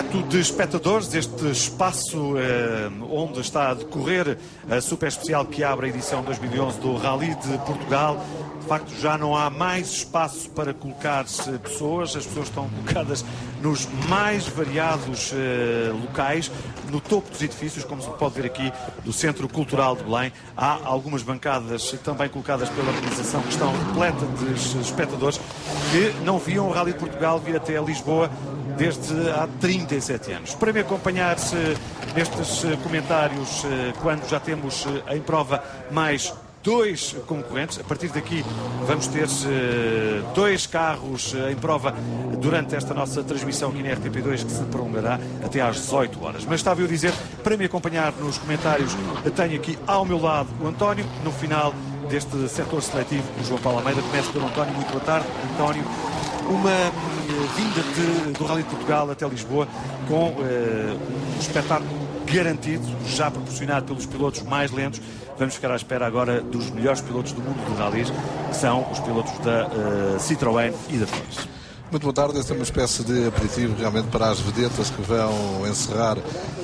Recanto de espectadores, este espaço onde está a decorrer a super especial que abre a edição 2011 do Rally de Portugal. De facto, já não há mais espaço para colocar pessoas. As pessoas estão colocadas nos mais variados locais, no topo dos edifícios, como se pode ver aqui do Centro Cultural de Belém. Há algumas bancadas também colocadas pela organização que estão repletas de espectadores que não viam o Rally de Portugal vir até Lisboa desde há 37 anos. Para me acompanhar nestes comentários, quando já temos em prova mais 2 concorrentes, a partir daqui vamos ter 2 carros em prova durante esta nossa transmissão aqui na RTP2, que se prolongará até às 18 horas. Mas estava eu a dizer, para me acompanhar nos comentários, tenho aqui ao meu lado o António, no final deste setor seletivo, o João Paulo Almeida. Começo pelo António. Muito boa tarde, António. Uma vinda do Rally de Portugal até Lisboa com um espetáculo garantido, já proporcionado pelos pilotos mais lentos. Vamos ficar à espera agora dos melhores pilotos do mundo do Rally, que são os pilotos da Citroën e da Ford. Muito boa tarde. Esta é uma espécie de aperitivo realmente para as vedetas que vão encerrar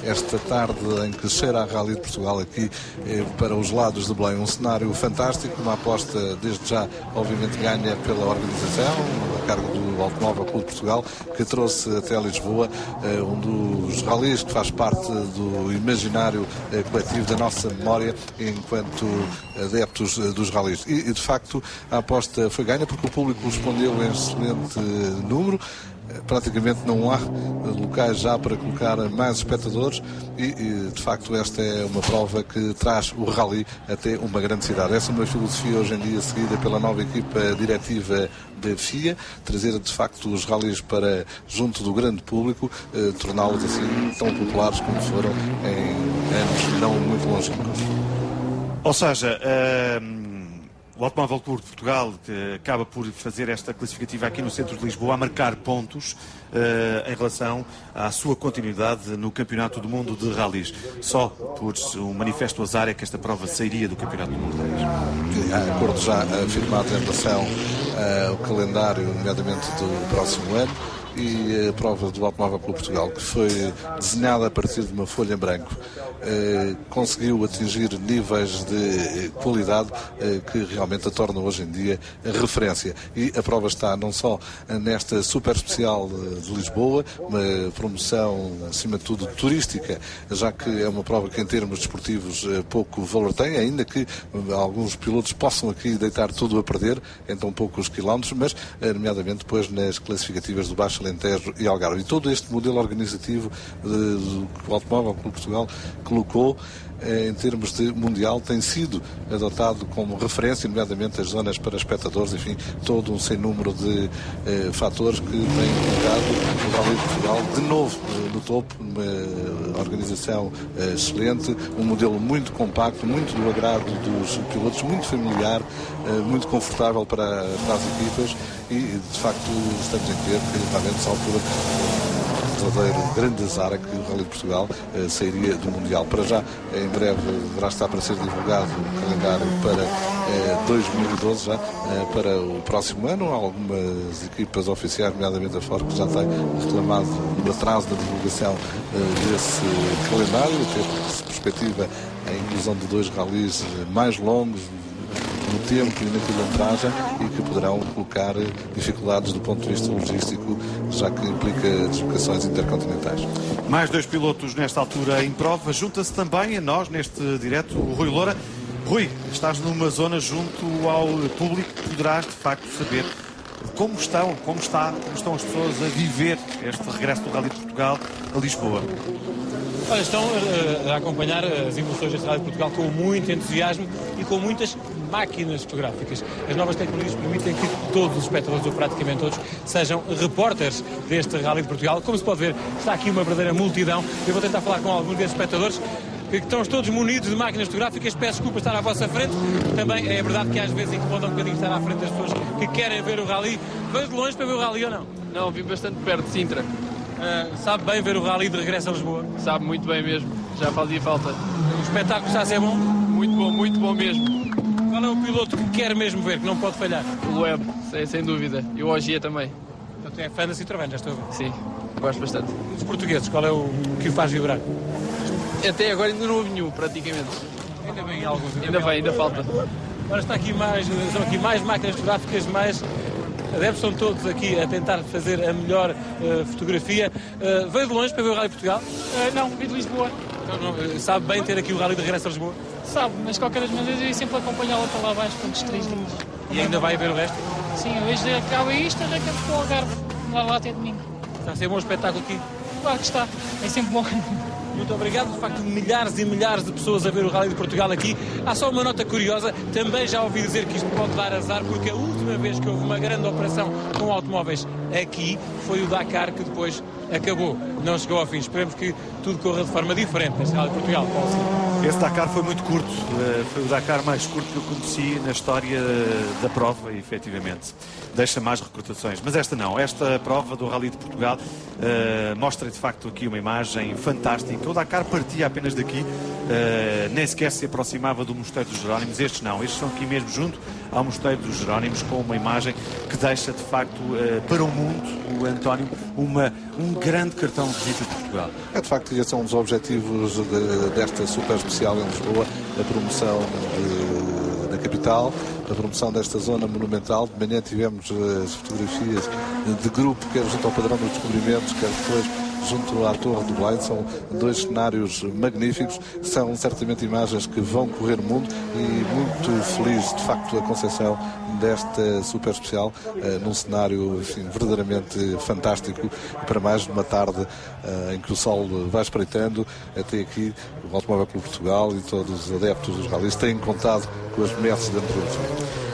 esta tarde em que cheira a Rally de Portugal aqui para os lados de Belém. Um cenário fantástico, uma aposta desde já obviamente ganha pela organização, a cargo do Automóvel Clube de Portugal, que trouxe até Lisboa um dos rallies que faz parte do imaginário coletivo da nossa memória enquanto adeptos dos rallies. E de facto a aposta foi ganha porque o público respondeu em excelente número. Praticamente não há locais já para colocar mais espectadores e de facto esta é uma prova que traz o Rally até uma grande cidade. Essa é uma filosofia hoje em dia seguida pela nova equipa diretiva da FIA, trazer de facto os rallies para junto do grande público, torná-los assim tão populares como foram em anos não muito longínquos. Ou seja, o Automóvel Clube de Portugal acaba por fazer esta classificativa aqui no centro de Lisboa, a marcar pontos em relação à sua continuidade no Campeonato do Mundo de Rallys. Só por um manifesto azar é que esta prova sairia do Campeonato do Mundo de Rallys. Há acordo já firmado em relação ao calendário, nomeadamente do próximo ano, e a prova do Automóvel Clube de Portugal, que foi desenhada a partir de uma folha em branco, conseguiu atingir níveis de qualidade que realmente a tornam hoje em dia referência. E a prova está não só nesta super especial de Lisboa, uma promoção acima de tudo turística, já que é uma prova que em termos desportivos pouco valor tem, ainda que alguns pilotos possam aqui deitar tudo a perder em tão poucos quilómetros, mas nomeadamente depois nas classificativas do Baixo Alentejo e Algarve. E todo este modelo organizativo que o Automóvel Clube de Portugal colocou em termos de mundial tem sido adotado como referência, nomeadamente as zonas para espectadores, enfim, todo um sem número de fatores que têm colocado o Rally de Portugal de novo no topo, uma organização excelente, um modelo muito compacto, muito do agrado dos pilotos, muito familiar, muito confortável para as equipas e de facto estamos em ter que realmente se altura verdadeiro grande azar é que o Rally de Portugal sairia do Mundial. Para já, em breve, deverá estar para ser divulgado o calendário para 2012, já para o próximo ano. Há algumas equipas oficiais, nomeadamente a Ford, que já têm reclamado o atraso da divulgação desse calendário, até porque se perspectiva a inclusão de 2 rallies mais longos no tempo e na quilometragem e que poderão colocar dificuldades do ponto de vista logístico, já que implica deslocações intercontinentais. Mais 2 pilotos nesta altura em prova. Junta-se também a nós neste direto o Rui Loura. Rui, estás numa zona junto ao público, poderás de facto saber como estão as pessoas a viver este regresso do Rally de Portugal a Lisboa. Olha, estão a acompanhar as evoluções deste Rally de Portugal com muito entusiasmo e com muitas máquinas fotográficas. As novas tecnologias permitem que todos os espectadores, ou praticamente todos, sejam repórteres deste Rally de Portugal. Como se pode ver, está aqui uma verdadeira multidão. Eu vou tentar falar com alguns desses espectadores que estão todos munidos de máquinas fotográficas. Peço desculpa estar à vossa frente. Também é verdade que às vezes incomoda um bocadinho estar à frente das pessoas que querem ver o Rally. Veio de longe para ver o Rally ou não? Não, vim bastante perto de Sintra. Sabe bem ver o Rally de regresso a Lisboa? Sabe muito bem mesmo, já fazia falta. O espetáculo está a ser bom? Muito bom mesmo. Qual é o piloto que quer mesmo ver, que não pode falhar? O Web, sem dúvida. E o Ogier também. Portanto, é fã da Citroën, já estou a ver. Sim. Gosto bastante. Os portugueses, qual é o que o faz vibrar? Até agora ainda não houve nenhum, praticamente. Ainda bem alguns. Ainda falta. Agora são aqui mais máquinas fotográficas, mais adeptos, são todos aqui a tentar fazer a melhor fotografia. Veio de longe para ver o Rally de Portugal? Não, vim de Lisboa. Então, sabe bem ter aqui o Rally de regresso a Lisboa? Sabe, mas de qualquer das maneiras eu ia sempre acompanhá-la para lá abaixo, com os 3 dias. E ainda vai ver o resto? Sim, hoje acaba isto, arrancamos para o Algarve. Lá até domingo. Está a ser um bom espetáculo aqui? Claro que está, é sempre bom. Muito obrigado. De facto, milhares e milhares de pessoas a ver o Rally de Portugal aqui. Há só uma nota curiosa. Também já ouvi dizer que isto pode dar azar, porque a última vez que houve uma grande operação com automóveis aqui foi o Dakar, que depois acabou. Não chegou ao fim. Esperemos que tudo corra de forma diferente neste Rally de Portugal. Esse Dakar foi muito curto. Foi o Dakar mais curto que eu conheci na história da prova, e efetivamente deixa mais recrutações. Mas esta não. Esta prova do Rally de Portugal mostra de facto aqui uma imagem fantástica. O Dakar partia apenas daqui, nem sequer se aproximava do Mosteiro dos Jerónimos. Estes não, estes são aqui mesmo junto ao Mosteiro dos Jerónimos, com uma imagem que deixa de facto para o mundo, o António, um grande cartão de visita de Portugal. É de facto, esse é um dos objetivos desta super especial em Lisboa, a promoção da capital, a promoção desta zona monumental. De manhã tivemos as fotografias de grupo, quer junto ao Padrão dos Descobrimentos, quer depois junto à Torre do Belém. São dois cenários magníficos, são certamente imagens que vão correr o mundo, e muito feliz de facto a concepção desta super especial num cenário, enfim, verdadeiramente fantástico, para mais de uma tarde em que o sol vai espreitando. Até aqui o Automóvel Clube Portugal e todos os adeptos dos rallies têm contado com as benesses dentro do fim.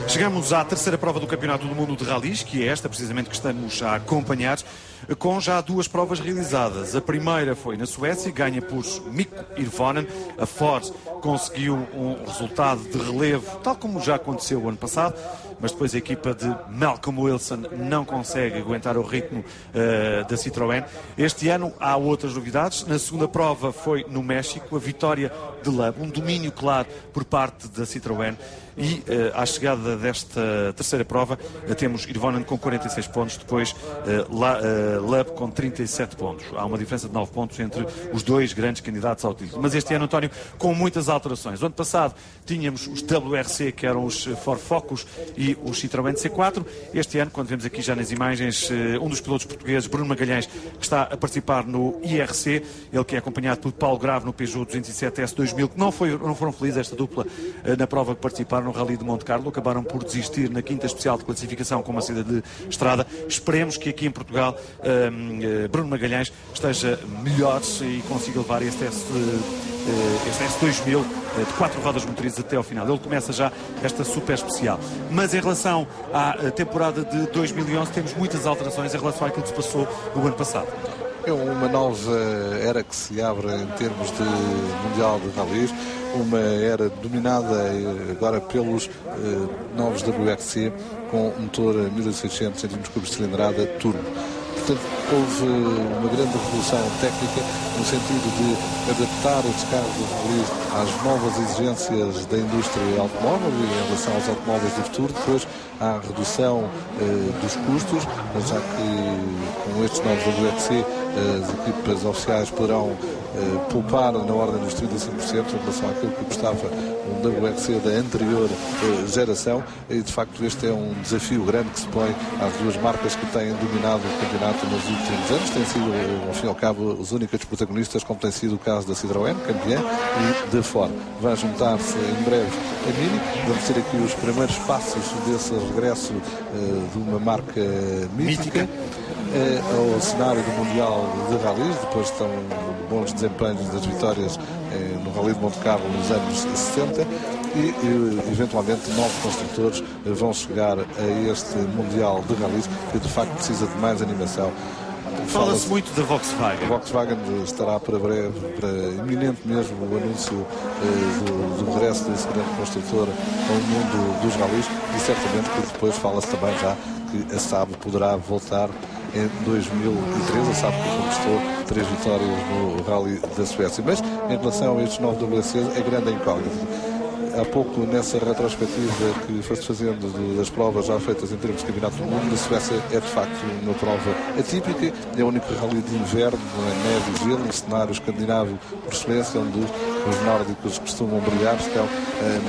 Chegamos à terceira prova do Campeonato do Mundo de Rallys, que é esta precisamente que estamos a acompanhar, com já duas provas realizadas. A primeira foi na Suécia, ganha por Mikko Hirvonen. A Ford conseguiu um resultado de relevo, tal como já aconteceu o ano passado, mas depois a equipa de Malcolm Wilson não consegue aguentar o ritmo da Citroën. Este ano há outras novidades. Na segunda prova foi no México, a vitória de Loeb, um domínio claro por parte da Citroën. E à chegada desta terceira prova temos Hirvonen com 46 pontos, depois Loeb com 37 pontos. Há uma diferença de 9 pontos entre os dois grandes candidatos ao título. Mas este ano, António, com muitas alterações. O ano passado tínhamos os WRC, que eram os Ford Focus, e os Citroën C4. Este ano, quando vemos aqui já nas imagens, um dos pilotos portugueses, Bruno Magalhães, que está a participar no IRC, ele que é acompanhado por Paulo Grave no Peugeot 207S 2000, que não foram felizes esta dupla na prova que participaram no Rally de Monte Carlo, acabaram por desistir na quinta especial de classificação com uma saída de estrada. Esperemos que aqui em Portugal Bruno Magalhães esteja melhor e consiga levar este S2000 de 4 rodas motorizadas até ao final. Ele começa já esta super especial. Mas em relação à temporada de 2011 temos muitas alterações em relação àquilo que se passou no ano passado. É uma nova era que se abre em termos de Mundial de Rallys, uma era dominada agora pelos novos WRC com um motor 1600 cm3 de cilindrada turbo. Portanto, houve uma grande revolução técnica no sentido de adaptar o descargo dos rallies às novas exigências da indústria automóvel e em relação aos automóveis do futuro. Depois há a redução dos custos, já que com estes novos WRC as equipas oficiais poderão poupar na ordem dos 35% em relação àquilo que custava um WRC da anterior geração, e de facto este é um desafio grande que se põe às duas marcas que têm dominado o campeonato nos últimos anos. Têm sido, ao fim e ao cabo, os únicos protagonistas, como tem sido o caso da Citroën, campeã, e da Ford. Vai juntar-se em breve a Mini. Vamos ter aqui os primeiros passos desse regresso de uma marca mítica ao cenário do Mundial de Rallys, depois estão bons desempenhos das vitórias no Rally de Monte Carlo nos anos 60, e eventualmente novos construtores vão chegar a este Mundial de Rallys, que de facto precisa de mais animação. Fala-se muito da Volkswagen. A Volkswagen estará para breve, iminente mesmo, o anúncio do regresso desse grande construtor ao mundo dos rallies, e certamente que depois fala-se também já que a Saab poderá voltar em 2013, a Saab que conquistou 3 vitórias no Rally da Suécia. Mas em relação a estes novos WRCs é grande a incógnita. há pouco, nessa retrospectiva que foste fazendo das provas já feitas em termos de campeonato do mundo, a Suécia é de facto uma prova atípica, é o único rally de inverno, neve e gelo, um cenário escandinavo por excelência, onde os nórdicos costumam brilhar, estão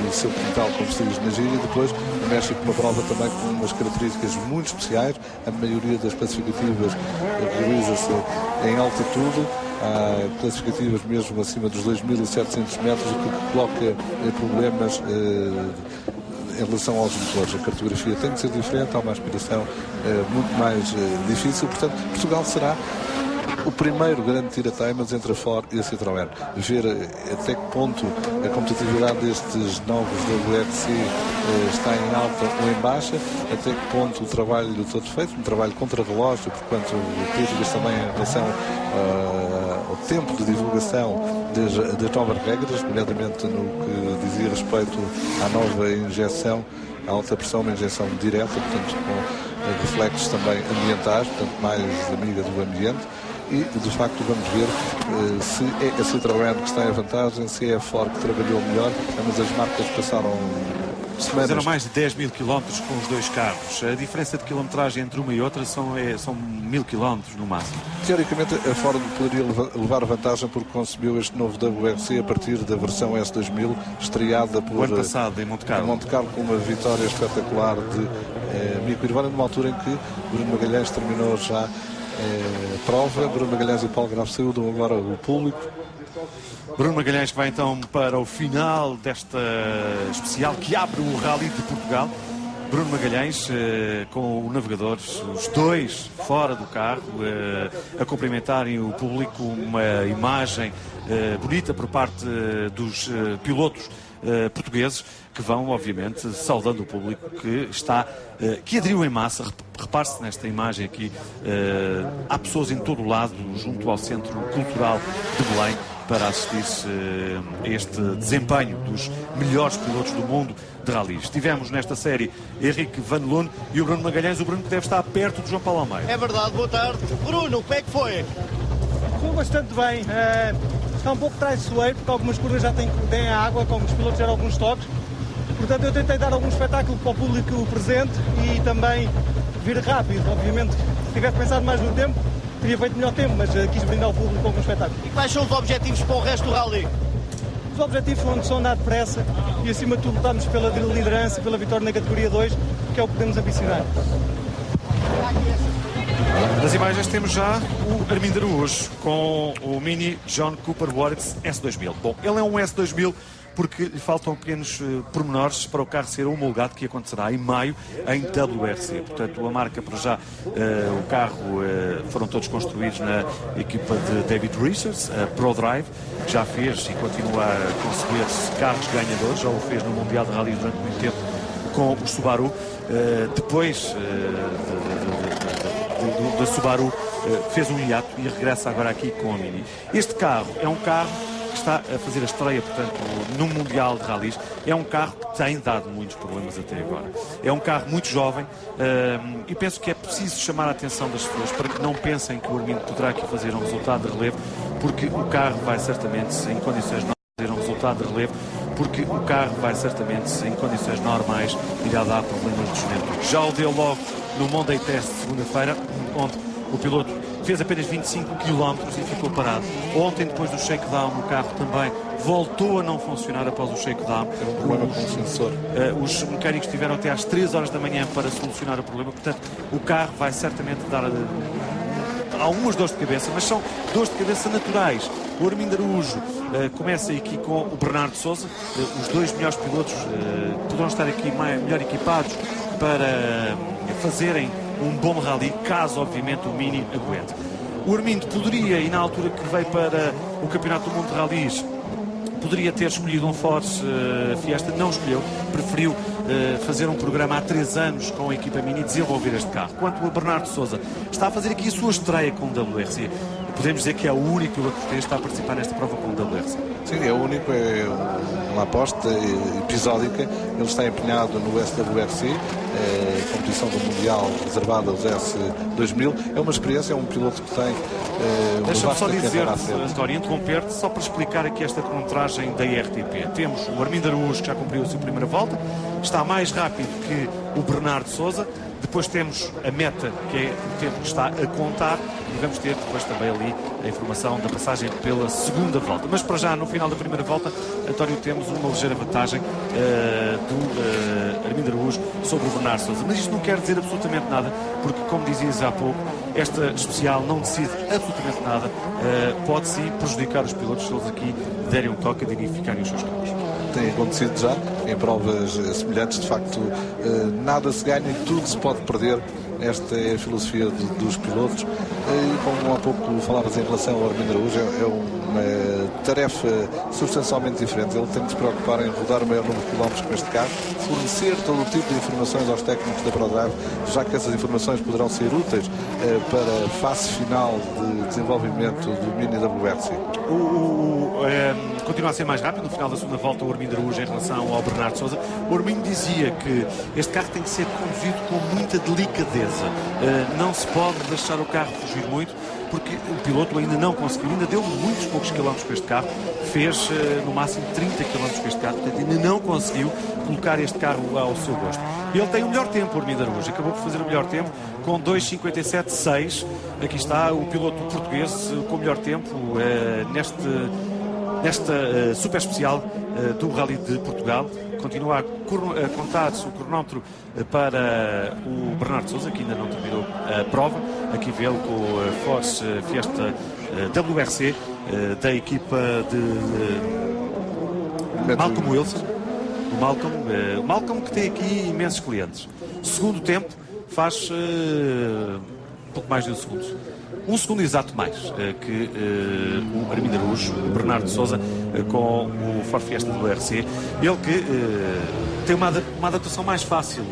no seu quintal, como se diz na gíria. E depois o México, uma prova também com umas características muito especiais. A maioria das classificativas realiza-se em altitude. Há classificativas mesmo acima dos 2.700 metros, o que coloca problemas em relação aos motores. A cartografia tem de ser diferente, há uma aspiração muito mais difícil. Portanto, Portugal será o primeiro grande tira-teimas entre a Ford e a Citroën. Ver até que ponto a competitividade destes novos WRC está em alta ou em baixa, até que ponto o trabalho todo feito, um trabalho contra-relógio, porquanto críticas também em relação ao tempo de divulgação das novas regras, nomeadamente no que dizia respeito à nova injeção, à alta pressão, uma injeção direta, portanto com reflexos também ambientais, portanto mais amiga do ambiente. E, de facto, vamos ver se é a Citroën que está em vantagem, se é a Ford que trabalhou melhor, mas as marcas passaram semanas. Fizeram mais de 10.000 quilómetros com os dois carros. A diferença de quilometragem entre uma e outra são 1.000 quilómetros no máximo. Teoricamente, a Ford poderia levar vantagem porque concebeu este novo WRC a partir da versão S2000, estreada por... O ano passado, em Monte Carlo. Em Monte Carlo, com uma vitória espetacular de Mico Irvine, numa altura em que Bruno Magalhães terminou já prova. Bruno Magalhães e Paulo Graf saúdam agora o público. Bruno Magalhães que vai então para o final desta especial que abre o Rally de Portugal. Bruno Magalhães com o navegador, os dois fora do carro, a cumprimentarem o público, uma imagem bonita por parte dos pilotos portugueses, que vão, obviamente, saudando o público que aderiu em massa. Repare-se nesta imagem aqui, há pessoas em todo o lado, junto ao Centro Cultural de Belém, para assistir-se a este desempenho dos melhores pilotos do mundo de rallies. Tivemos nesta série Henrique Van Loon e o Bruno Magalhães, o Bruno que deve estar perto de João Paulo Almeida. É verdade, boa tarde. Bruno, como é que foi? Foi bastante bem. Está um pouco traiçoeiro, porque algumas curvas já têm a água, como os pilotos deram alguns toques. Portanto, eu tentei dar algum espetáculo para o público presente e também vir rápido. Obviamente, se tivesse pensado mais no tempo, teria feito melhor tempo, mas quis brindar ao público com algum espetáculo. E quais são os objetivos para o resto do rally? Os objetivos são andar depressa e, acima de tudo, lutarmos pela liderança, pela vitória na categoria 2, que é o que podemos ambicionar. Nas imagens temos já o Armindo Araújo com o Mini John Cooper Works S2000. Bom, ele é um S2000 porque lhe faltam pequenos pormenores para o carro ser homologado, que acontecerá em maio em WRC. Portanto, a marca para já, o carro foram todos construídos na equipa de David Richards, a ProDrive, que já fez e continua a conceber carros ganhadores, já o fez no Mundial de Rally durante muito tempo com o Subaru. Depois da Subaru fez um hiato e regressa agora aqui com a Mini. Este carro é um carro que está a fazer a estreia, portanto, no Mundial de Rallys. É um carro que tem dado muitos problemas até agora. É um carro muito jovem e penso que é preciso chamar a atenção das pessoas para que não pensem que o Armindo poderá aqui fazer um resultado de relevo, porque o carro vai certamente, em condições normais, fazer um resultado de relevo, porque o carro vai certamente, em condições normais, irá dar problemas de juventude. Já o deu logo no Monday Test de segunda-feira, onde o piloto fez apenas 25 km e ficou parado. Ontem, depois do shakedown, o carro também voltou a não funcionar após o shakedown. Era um problema com o sensor. Os mecânicos tiveram até às 3 horas da manhã para solucionar o problema. Portanto, o carro vai certamente dar algumas dores de cabeça, mas são dores de cabeça naturais. O Armindo Araújo começa aqui com o Bernardo Sousa. Os dois melhores pilotos poderão estar aqui melhor equipados para fazerem um bom rally, caso obviamente o Mini aguente. O Armindo poderia, e na altura que veio para o Campeonato do Mundo de Rallys, poderia ter escolhido um Ford Fiesta, não escolheu, preferiu fazer um programa há 3 anos com a equipa Mini e desenvolver este carro. Quanto a Bernardo Sousa, está a fazer aqui a sua estreia com o WRC. podemos dizer que é o único piloto português que está a participar nesta prova com o WRC. Sim, é o único, é uma aposta episódica. Ele está empenhado no SWRC, competição do Mundial reservada aos S2000. É uma experiência, é um piloto que tem Deixa-me só dizer, António, interromper-te só para explicar aqui esta cronometragem da RTP. Temos o Armindo Araújo, que já cumpriu a sua primeira volta, está mais rápido que o Bernardo Sousa. Depois temos a meta, que é o tempo que está a contar, e vamos ter depois também ali a informação da passagem pela segunda volta. Mas para já, no final da primeira volta, António, temos uma ligeira vantagem do Armindo Araújo sobre o Bernardo Sousa. Mas isto não quer dizer absolutamente nada, porque, como dizias há pouco, esta especial não decide absolutamente nada. Pode sim prejudicar os pilotos se eles aqui derem um toque a dignificarem os seus carros. Tem acontecido já em provas semelhantes. De facto, nada se ganha e tudo se pode perder. Esta é a filosofia dos pilotos. E como há pouco falavas em relação ao Armindo Araújo, é uma tarefa substancialmente diferente. Ele tem que se preocupar em rodar o maior número de quilómetros com este carro, fornecer todo o tipo de informações aos técnicos da ProDrive, já que essas informações poderão ser úteis para a fase final de desenvolvimento do Mini WRC. Continua a ser mais rápido no final da segunda volta o Armindo Araújo em relação ao Bernardo Sousa. O Armindo dizia que este carro tem que ser conduzido com muita delicadeza. Não se pode deixar o carro fugir muito, porque o piloto ainda não conseguiu, ainda deu muitos poucos quilómetros com este carro, fez no máximo 30 quilómetros com este carro, portanto ainda não conseguiu colocar este carro ao seu gosto. Ele tem o melhor tempo, o Armindo Araújo, acabou por fazer o melhor tempo com 2:57.6. Aqui está o piloto português com o melhor tempo nesta super especial do Rally de Portugal. Continua a contar-se o cronómetro para o Bernardo Sousa, que ainda não terminou a prova. Aqui vê-lo com o Force Fiesta WRC da equipa de Malcolm Wilson. O Malcolm que tem aqui imensos clientes. Segundo tempo faz um pouco mais de um segundo. Um segundo exato mais que o Armindo Araújo, o Bernardo Sousa, com o Ford Fiesta do WRC. Ele que tem uma adaptação mais fácil,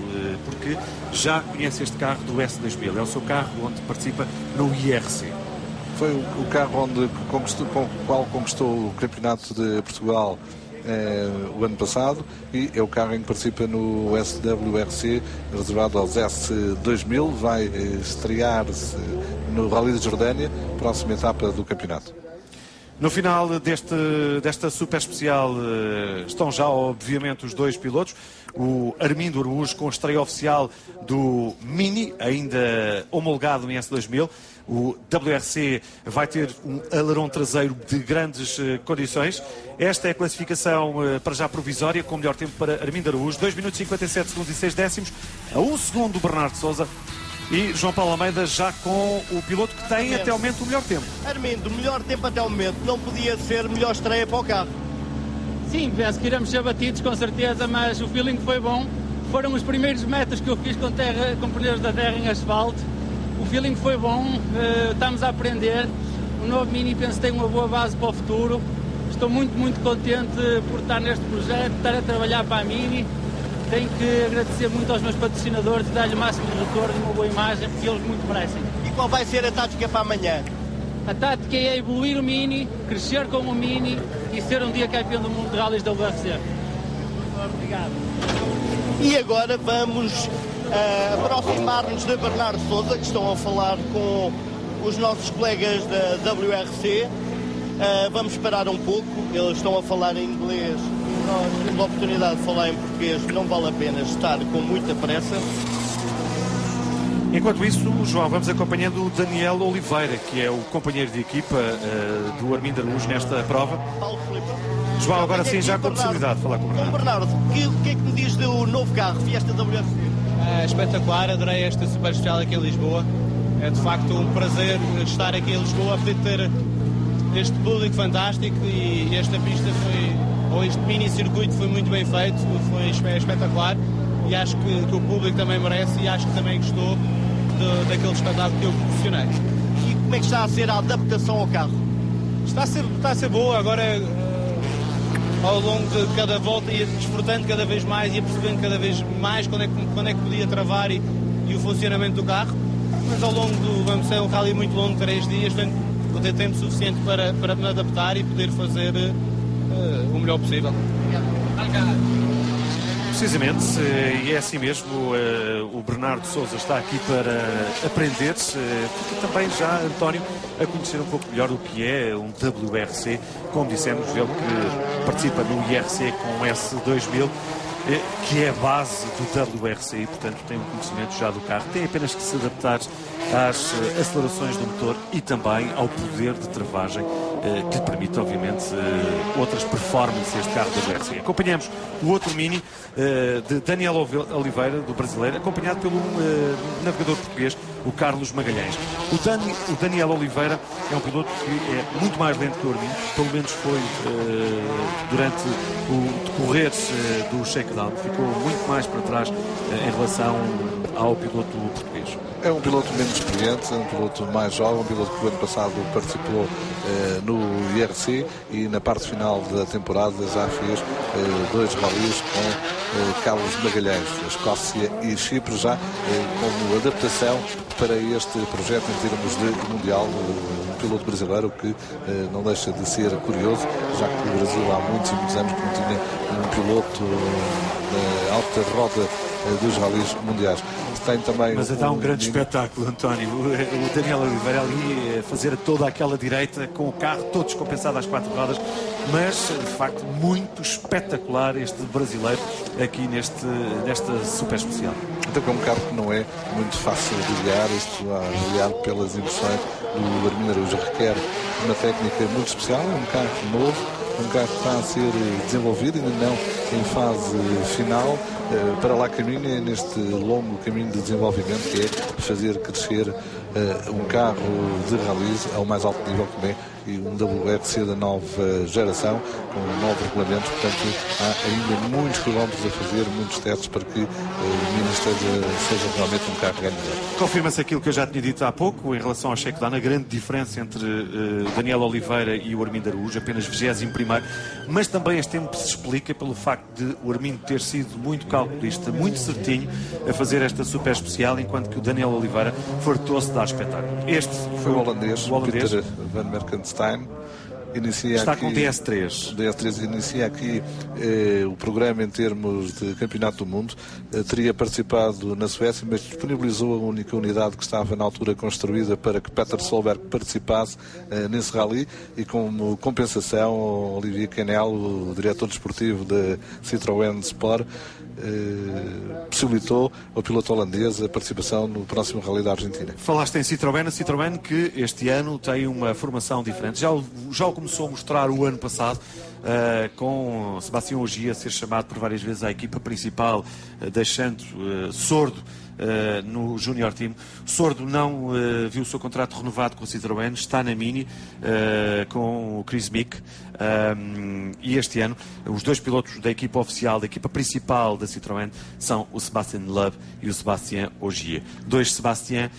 porque já conhece este carro do S2000. É o seu carro onde participa no IRC. Foi o carro com o qual conquistou o Campeonato de Portugal o ano passado, e é o carro em que participa no SWRC reservado aos S2000. Vai estrear-se no Rally de Jordânia, próxima etapa do campeonato. No final desta super especial estão já obviamente os dois pilotos. O Armindo Araújo com a estreia oficial do Mini, ainda homologado em S2000. O WRC vai ter um alerão traseiro de grandes condições. Esta é a classificação para já provisória, com o melhor tempo para Armindo Araújo, 2 minutos 57 segundos e 6 décimos, a 1 segundo do Bernardo Sousa. E João Paulo Almeida já com o piloto que tem até ao momento o melhor tempo. Armindo, o melhor tempo até ao momento, não podia ser melhor estreia para o carro. Sim, penso que iremos ser batidos com certeza, mas o feeling foi bom. Foram os primeiros metros que eu fiz com pneus da terra em asfalto. O feeling foi bom, estamos a aprender. O novo Mini penso que tem uma boa base para o futuro. Estou muito contente por estar neste projeto, estar a trabalhar para a Mini. Tenho que agradecer muito aos meus patrocinadores e dar-lhe o máximo de retorno e uma boa imagem, porque eles muito merecem. E qual vai ser a tática para amanhã? A tática é evoluir o Mini, crescer com o Mini e ser um dia campeão do mundo de rallies da WRC. Obrigado. E agora vamos aproximar-nos de Bernardo Sousa, que estão a falar com os nossos colegas da WRC. Vamos parar um pouco, eles estão a falar em inglês. Nós temos a oportunidade de falar em português, não vale a pena estar com muita pressa. Enquanto isso, João, vamos acompanhando o Daniel Oliveira, que é o companheiro de equipa do Armindo Araújo nesta prova. João, agora sim, já com a possibilidade de falar com o Bernardo. Bernardo, o que é que me diz do novo carro, Fiesta WRC? Espetacular, adorei esta super especial aqui em Lisboa. É de facto um prazer estar aqui em Lisboa, a poder ter este público fantástico, e esta pista ou este mini circuito foi muito bem feito, foi espetacular, e acho que o público também merece, e acho que também gostou daquele espetáculo que eu proporcionei. E como é que está a ser a adaptação ao carro? Está a ser boa, agora ao longo de cada volta ia desfrutando cada vez mais, ia percebendo cada vez mais quando é que podia travar e o funcionamento do carro, mas ao longo vamos ser um rally muito longo, 3 dias, vou ter tempo suficiente para me adaptar e poder fazer o melhor possível. Precisamente, e é assim mesmo, o Bernardo Sousa está aqui para aprender, porque também já, António, a conhecer um pouco melhor o que é um WRC, como dissemos, ele que participa no IRC com S2000, que é a base do WRC e, portanto, tem um conhecimento já do carro. Tem apenas que se adaptar às acelerações do motor e também ao poder de travagem que lhe permite, obviamente, outras performances deste carro da WRC. Acompanhamos o outro Mini de Daniel Oliveira, do brasileiro, acompanhado pelo navegador português, o Carlos Magalhães. O Daniel Oliveira é um piloto que é muito mais lento que o Armindo, pelo menos foi durante o decorrer do shakedown, ficou muito mais para trás em relação ao piloto português. É um piloto menos experiente, é um piloto mais jovem, um piloto que o ano passado participou no IRC e na parte final da temporada já fez 2 rallies com Carlos Magalhães, Escócia e Chipre, já como adaptação para este projeto em termos de mundial. Um piloto brasileiro que não deixa de ser curioso, já que o Brasil há muitos anos que não tinha um piloto na alta roda dos rallies mundiais. Tem também mas dá um grande espetáculo, António. O Daniel Oliveira ali a fazer toda aquela direita com o carro todo descompensado às 4 rodas, mas de facto muito espetacular este brasileiro aqui nesta super especial. Então, como um carro que não é muito fácil de guiar, isto a guiar pelas emoções do Armindo Araújo requer uma técnica muito especial, é um carro novo, um carro que está a ser desenvolvido, ainda não em fase final, para lá caminha neste longo caminho de desenvolvimento, que é fazer crescer um carro de rallies ao mais alto nível também, e um WRC da nova geração, com novos regulamentos. Portanto, há ainda muitos quilómetros a fazer, muitos testes para que o Mini seja realmente um carro ganhador. Confirma-se aquilo que eu já tinha dito há pouco em relação ao shakedown, a grande diferença entre Daniel Oliveira e o Armindo Araújo, apenas 21º, mas também este tempo se explica pelo facto de o Armindo ter sido muito calculista, muito certinho a fazer esta super especial, enquanto que o Daniel Oliveira fartou-se de dar espetáculo. Este foi o holandês. Peter Van Merkenstein. Está aqui, com DS3. DS3 inicia aqui o programa em termos de Campeonato do Mundo. Teria participado na Suécia, mas disponibilizou a única unidade que estava na altura construída para que Peter Solberg participasse nesse rally, e como compensação, Olivier Canel, o diretor desportivo da Citroën Sport, possibilitou ao piloto holandês a participação no próximo Rally da Argentina. Falaste em Citroën, a Citroën que este ano tem uma formação diferente. Já o começou a mostrar o ano passado, com Sebastião Ogier a ser chamado por várias vezes à equipa principal, deixando Sordo no Junior Team. Sordo não viu o seu contrato renovado com a Citroën, está na Mini com o Chris Mick, e este ano os 2 pilotos da equipa oficial, da equipa principal da Citroën, são o Sebastian Loeb e o Sebastião Ogier. 2 Sebastião,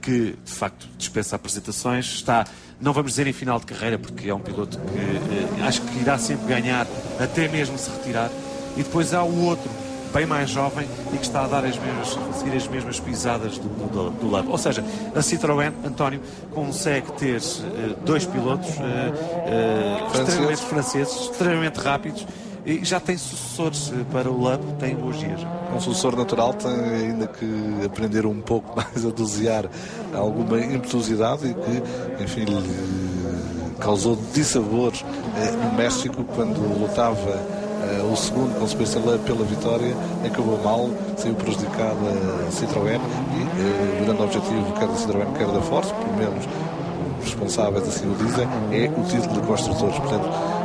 que de facto dispensa apresentações, está, não vamos dizer em final de carreira, porque é um piloto que acho que irá sempre ganhar até mesmo se retirar, e depois há o outro bem mais jovem e que está a dar a seguir as mesmas pisadas do Loeb. Ou seja, a Citroën, António, consegue ter 2 pilotos extremamente franceses, extremamente rápidos, e já tem sucessores para o Loeb, tem o Ogier. Um sucessor natural tem ainda que aprender um pouco mais a dosear alguma impetuosidade, e que, enfim, lhe causou dissabores no México, quando lutava o segundo com Sebastian Loeb pela vitória. Acabou mal, saiu prejudicada a Citroën, e o grande objetivo quer da Citroën, quer da Force, pelo menos os responsáveis assim o dizem, é o título de construtores. Portanto,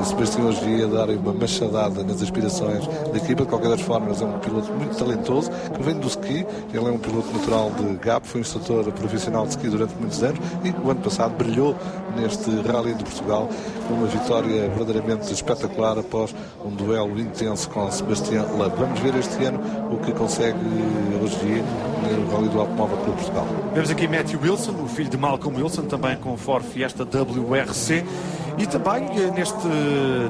Sebastião Ogier a dar uma machadada nas aspirações da equipa. De qualquer das formas, é um piloto muito talentoso, que vem do ski. Ele é um piloto natural de Gap, foi instrutor profissional de ski durante muitos anos, e o ano passado brilhou neste Rally de Portugal com uma vitória verdadeiramente espetacular após um duelo intenso com Sebastião Loeb. Vamos ver este ano o que consegue Ogier no Rally do Automóvel Clube Portugal. Vemos aqui Matthew Wilson, o filho de Malcolm Wilson, também com o Ford Fiesta WRC. E também neste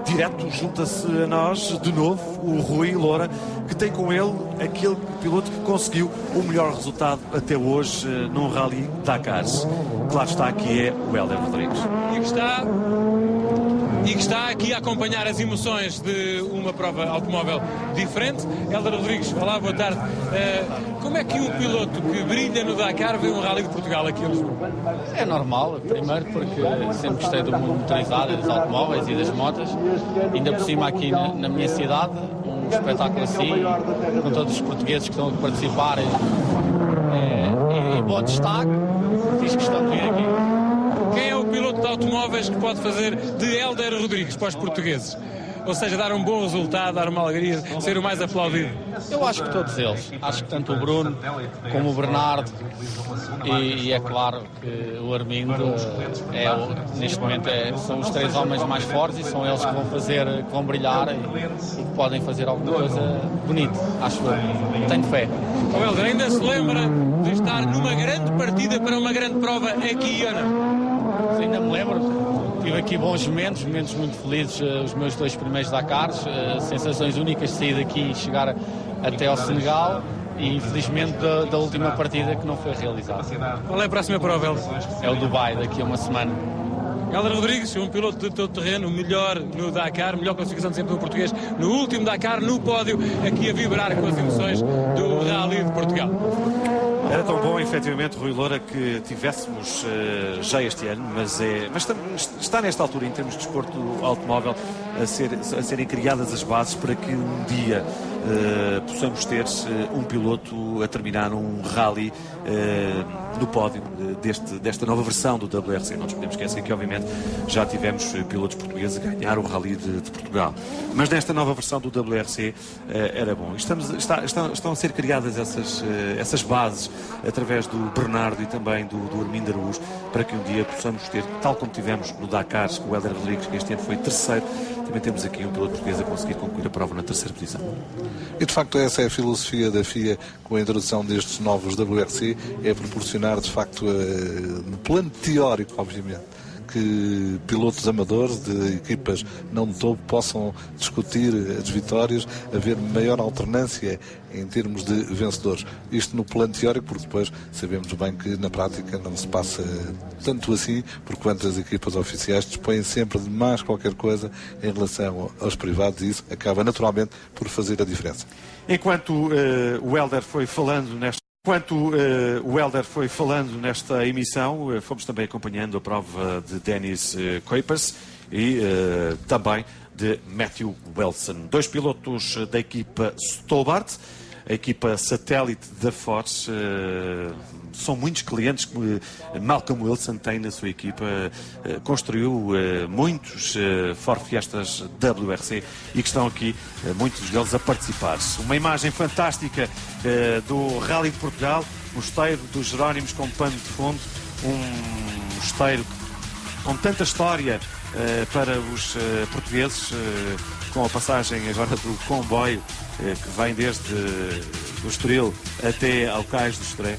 direto junta-se a nós de novo o Rui Loura, que tem com ele aquele piloto que conseguiu o melhor resultado até hoje num Rally Dakar. Claro está, que é o Hélder Rodrigues. E que está aqui a acompanhar as emoções de uma prova automóvel diferente. Hélder Rodrigues, olá, boa tarde. Como é que um piloto que brilha no Dakar vê um Rally de Portugal aqui em Lisboa? É normal, primeiro porque sempre gostei do mundo motorizado, dos automóveis e das motas. Ainda por cima aqui na minha cidade, um espetáculo assim, com todos os portugueses que estão a participar em bom destaque, fiz questão de vir aqui. Quem é o piloto de automóveis que pode fazer de Hélder Rodrigues para os portugueses? Ou seja, dar um bom resultado, dar uma alegria, ser o mais aplaudido? Eu acho que todos eles. Acho que tanto o Bruno como o Bernardo e é claro que o Armindo neste momento são os 3 homens mais fortes e são eles que vão brilhar e que podem fazer alguma coisa bonita. Acho eu. Tenho fé. O Hélder ainda se lembra de estar numa grande partida para uma grande prova aqui, Ana? Ainda me lembro. Tive aqui bons momentos muito felizes, os meus 2 primeiros Dakars, sensações únicas de sair daqui e chegar até ao Senegal e infelizmente da última partida que não foi realizada. Qual é a próxima prova, Hélder? É o Dubai, daqui a uma semana. Hélder Rodrigues, um piloto de todo terreno, melhor no Dakar, melhor classificação de sempre do português, no último Dakar, no pódio, aqui a vibrar com as emoções do Rally de Portugal. Era tão bom, efetivamente, Rui Loura, que tivéssemos já este ano, mas está nesta altura, em termos de desporto automóvel, a serem criadas as bases para que um dia possamos ter um piloto a terminar um rally no pódio desta nova versão do WRC. Não nos podemos esquecer que, obviamente, já tivemos pilotos portugueses a ganhar o Rally de Portugal. Mas nesta nova versão do WRC era bom. Estão a ser criadas essas bases através do Bernardo e também do Armindo Araújo, para que um dia possamos ter, tal como tivemos no Dakar com o Hélder Rodrigues, que este ano foi 3º, também temos aqui um piloto português a conseguir concluir a prova na 3ª posição. E de facto essa é a filosofia da FIA com a introdução destes novos WRC, é proporcionar de facto, no plano teórico, obviamente, que pilotos amadores de equipas não de topo possam discutir as vitórias, haver maior alternância em termos de vencedores. Isto no plano teórico, porque depois sabemos bem que na prática não se passa tanto assim, porquanto as equipas oficiais dispõem sempre de mais qualquer coisa em relação aos privados e isso acaba naturalmente por fazer a diferença. Enquanto o Hélder foi falando nesta emissão, fomos também acompanhando a prova de Dennis Kuipers e também de Matthew Wilson. 2 pilotos da equipa Stobart, a equipa satélite da Force. São muitos clientes que Malcolm Wilson tem na sua equipa. Construiu muitos Ford Fiestas WRC e que estão aqui, muitos deles, a participar. Uma imagem fantástica do Rally de Portugal, o esteiro dos Jerónimos com pano de fundo, um esteiro com tanta história para os portugueses, com a passagem agora do comboio que vem desde o Estoril até ao Cais do Estoril.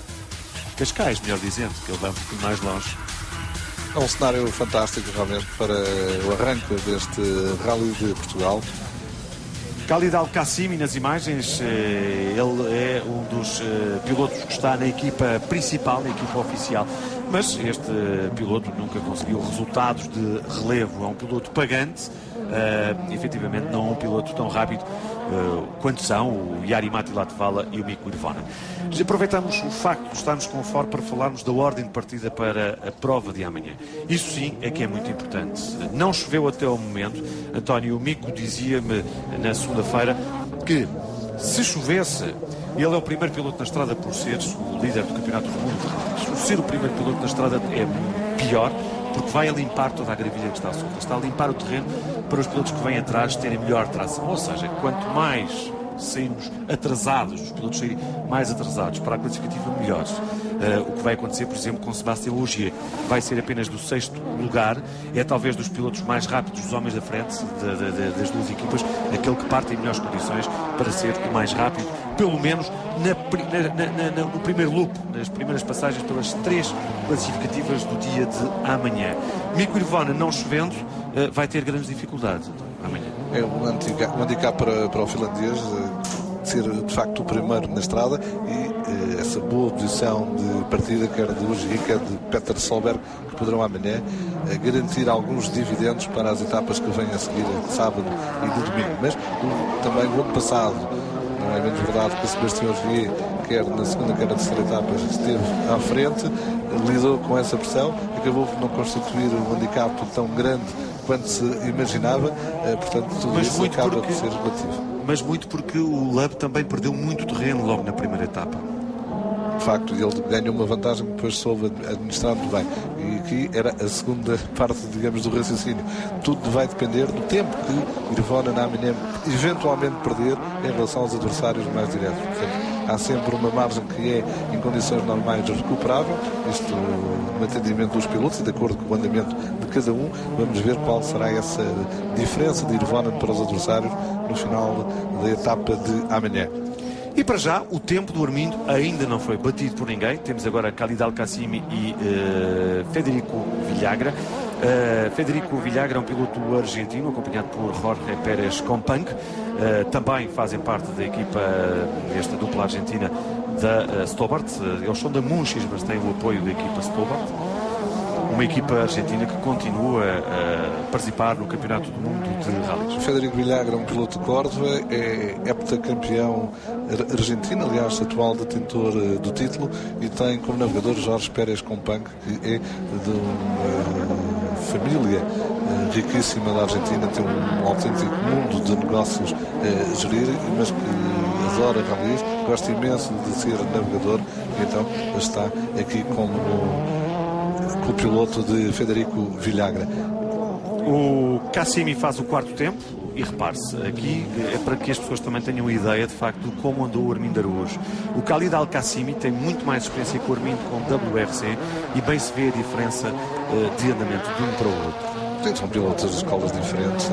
Cascais, melhor dizendo, que ele vai um pouquinho mais longe. É um cenário fantástico realmente para o arranque deste Rally de Portugal. Khalid Al-Qassimi nas imagens, ele é um dos pilotos que está na equipa principal, na equipa oficial, mas este piloto nunca conseguiu resultados de relevo. É um piloto pagante, efetivamente não é um piloto tão rápido quanto são o Jari-Matti Latvala e o Mikko Hirvonen. Aproveitamos o facto de estarmos com o Ford para falarmos da ordem de partida para a prova de amanhã. Isso sim é que é muito importante. Não choveu até ao momento. António, o Mikko dizia-me na segunda-feira que se chovesse, ele é o primeiro piloto na estrada por ser o líder do Campeonato do Mundo. Ser o primeiro piloto na estrada é pior, porque vai a limpar toda a gravilha que está solta. Está a limpar o terreno para os pilotos que vêm atrás terem melhor tração. Ou seja, quanto mais saímos atrasados, os pilotos saírem mais atrasados para a classificativa, melhores. O que vai acontecer, por exemplo, com Sébastien Ogier, vai ser apenas do 6º lugar, é talvez dos pilotos mais rápidos, dos homens da frente das duas equipas, aquele que parte em melhores condições para ser o mais rápido, pelo menos no primeiro loop, nas primeiras passagens pelas 3 classificativas do dia de amanhã. Mikko Hirvonen, não chovendo, vai ter grandes dificuldades amanhã. É um handicap para o finlandês ser de facto o primeiro na estrada e essa boa posição de partida, quer de Ujiri, quer de Petter Solberg, que poderão amanhã garantir alguns dividendos para as etapas que vêm a seguir de sábado e de domingo. Mas também o ano passado, não é menos verdade que o Sebastião Ogier, quer na segunda, quer na terceira etapa, esteve à frente, lidou com essa pressão, acabou por não constituir um handicap tão grande quanto se imaginava, portanto tudo isso acaba por ser relativo. Mas muito porque o Lub também perdeu muito terreno logo na primeira etapa. De facto, ele ganhou uma vantagem que depois soube administrar muito bem. E aqui era a segunda parte, digamos, do raciocínio. Tudo vai depender do tempo que Hirvonen amanhã eventualmente perder em relação aos adversários mais diretos. Portanto, há sempre uma margem que é, em condições normais, recuperável. Isto no atendimento dos pilotos e de acordo com o andamento de cada um. Vamos ver qual será essa diferença de Hirvonen para os adversários no final da etapa de amanhã. E para já, o tempo do Armindo ainda não foi batido por ninguém. Temos agora Khalid Al-Qasimi e Federico Villagra. Federico Villagra é um piloto argentino, acompanhado por Jorge Pérez Companc. Também fazem parte da equipa, esta dupla argentina da Stobart. Eles são da Munchis, mas têm o apoio da equipa Stobart. Uma equipa argentina que continua a participar no Campeonato do Mundo de Rallys. Federico Villagra é um piloto de Córdoba, é heptacampeão argentino, aliás, atual detentor do título, e tem como navegador Jorge Pérez Companc, que é de uma família riquíssima da Argentina, tem um autêntico mundo de negócios a gerir, mas que adora rallys, gosta imenso de ser navegador, e então está aqui como o piloto de Federico Villagra. O Qasimi faz o quarto tempo e repare-se, aqui é para que as pessoas também tenham ideia de facto de como andou o Armindo Araújo. O Khalid Al-Qasimi tem muito mais experiência com o Armindo com WRC e bem se vê a diferença de andamento de um para o outro. São pilotos de escolas diferentes,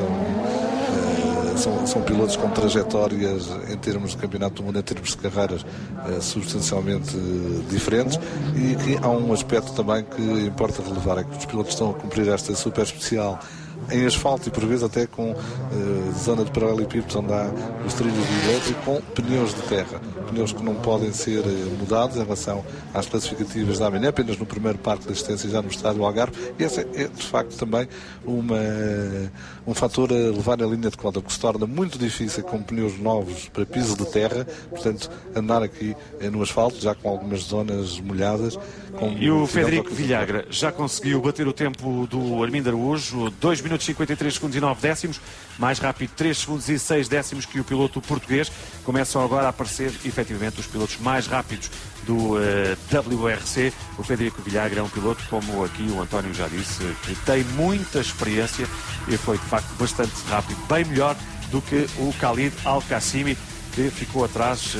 são pilotos com trajetórias em termos de campeonato do mundo, em termos de carreiras substancialmente diferentes, e que há um aspecto também que importa relevar, é que os pilotos estão a cumprir esta super especial em asfalto e por vezes até com zona de paralelepípedos onde há os trilhos de piloto e com pneus de terra, pneus que não podem ser mudados em relação às classificativas da amanhã, apenas no primeiro parque de assistência já no estádio do Algarve, e esse é de facto também um fator a levar na linha de conta, que se torna muito difícil com pneus novos para piso de terra, portanto andar aqui no asfalto já com algumas zonas molhadas. E o Federico Villagra já conseguiu bater o tempo do Armindo Araújo, 2 minutos 53 segundos e 9 décimos, mais rápido 3 segundos e 6 décimos que o piloto português. Começam agora a aparecer efetivamente os pilotos mais rápidos do WRC. O Federico Villagra é um piloto, como aqui o António já disse, que tem muita experiência e foi de facto bastante rápido, bem melhor do que o Khalid Al-Qasimi, que ficou atrás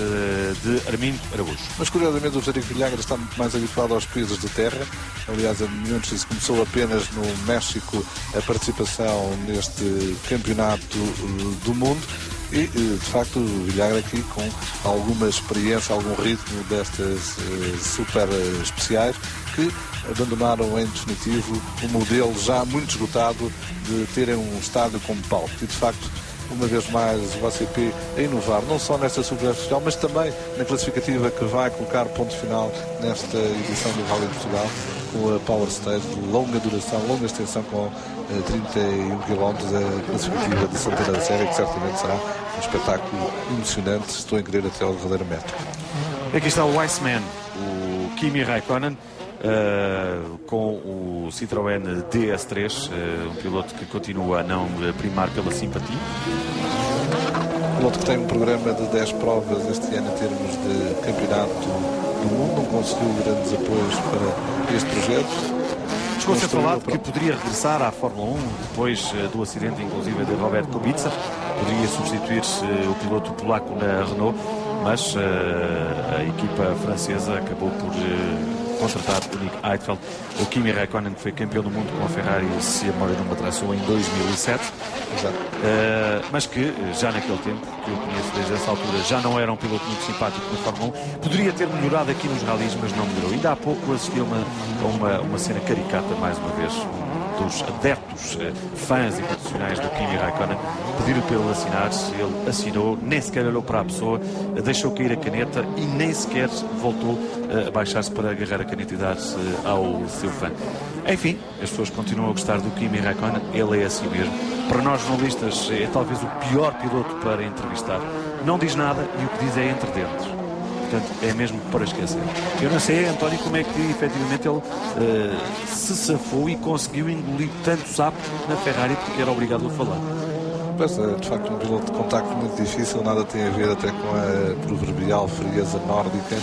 de Armindo Araújo. Mas curiosamente o Federico Villagra está muito mais habituado aos pisos de terra. Aliás, a Munchis começou apenas no México a participação neste campeonato do mundo e, de facto, o Villagra aqui com alguma experiência, algum ritmo destas super especiais que abandonaram em definitivo o modelo já muito esgotado de terem um estádio como palco. E, de facto, uma vez mais o ACP a inovar, não só nesta super especial, mas também na classificativa que vai colocar ponto final nesta edição do Rally de Portugal, com a Power Stage de longa duração, longa extensão, com 31 km, a classificativa de Santana da Serra, que certamente será um espetáculo emocionante, estou a querer até ao derradeiro metro. Aqui está o Iceman, o Kimi Raikkonen, com o Citroën DS3, um piloto que continua a não primar pela simpatia. Um piloto que tem um programa de 10 provas este ano em termos de campeonato do mundo, não conseguiu grandes apoios para este projeto. Chegou-se a falar que poderia regressar à Fórmula 1 depois do acidente, inclusive, de Robert Kubica. Poderia substituir-se o piloto polaco na Renault, mas a equipa francesa acabou por contratar o Nick Heidfeld. O Kimi Raikkonen, que foi campeão do mundo com a Ferrari, se a memória não me atrasou, em 2007. Mas que já naquele tempo, que eu conheço desde essa altura, já não era um piloto muito simpático na Fórmula 1. Poderia ter melhorado aqui nos rallies, mas não melhorou. Ainda há pouco assisti a uma cena caricata, mais uma vez. dos adeptos, fãs e profissionais do Kimi Raikkonen, pediram para ele assinar. Ele assinou, nem sequer olhou para a pessoa, deixou cair a caneta e nem sequer voltou a baixar-se para agarrar a caneta e dar-se ao seu fã. Enfim, as pessoas continuam a gostar do Kimi Raikkonen, ele é assim mesmo. Para nós jornalistas é talvez o pior piloto para entrevistar. Não diz nada e o que diz é entre dentes. Portanto, é mesmo para esquecer. Eu não sei, António, como é que efetivamente ele se safou e conseguiu engolir tanto sapo na Ferrari porque era obrigado a falar. Pois é, de facto, um piloto de contacto muito difícil, nada tem a ver até com a proverbial frieza nórdica,